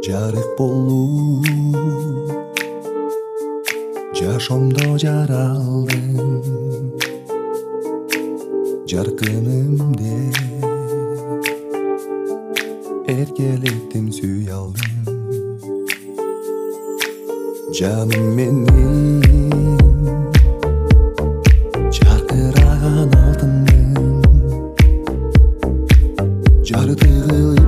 Жарык болуп жашоомдо жаралдым, жаркынымде эркелеттим, сүйө алдым. Жаным менин жаркыраган алтыным, жарды кылып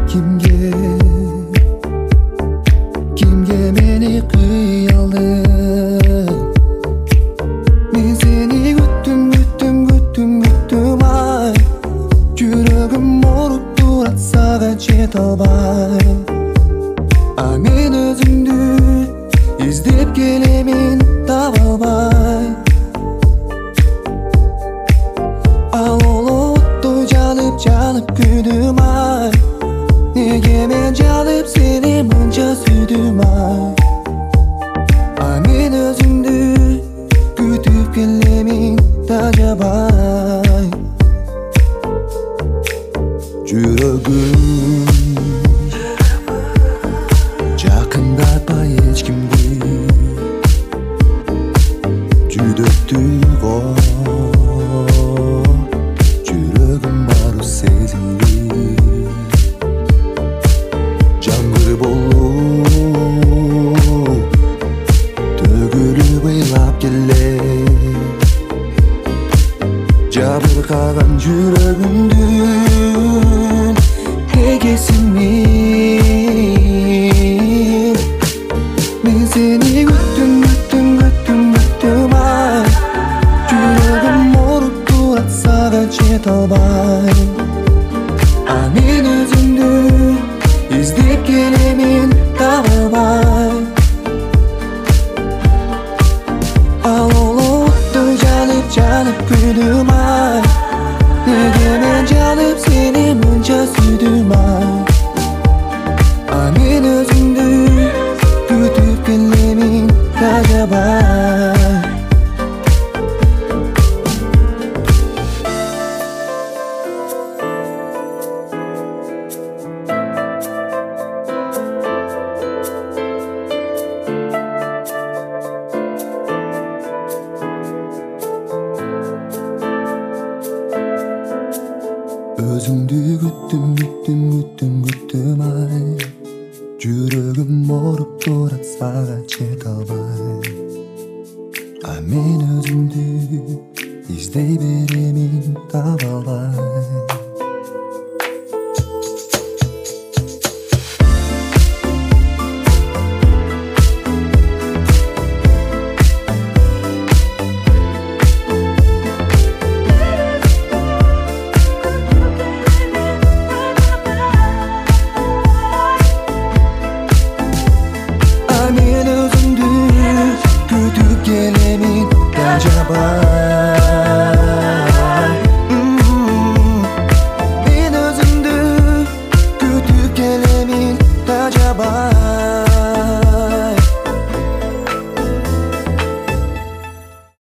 кимге мени кыялдың. Мен сени күттүм ай, жүрөгүм ооруп турат сага жете албай. А мен өзүңдү издеп келемин, таба албай. Ал олоттой жанып күйдүм ай, неге мен жанып сени мынча сүйдүм ай. А мен өзүңдү күтүп келемин, тажабай. Жүрөгүм жакындатпай эч кимди, жүдөттүк жүрөгүм баары сезимди. Жаңгыр болуп төгүлүп ыйлап келе, жабыркаган жүрөгүмдүн эгесимин. Мен сени күттүм ай, жүрөгүм ооруп турат сага жете албай. А мен өзүңдү издеп келемин, таба албай. Ал олоттой жанып күйдүм ай, неге мен жанып сени мынча сүйдүм ай. А мен өзүңдү күтүп келемин, тажабай. Өзүңдү күттүм ай, жүрөгүм ооруп турат сага жете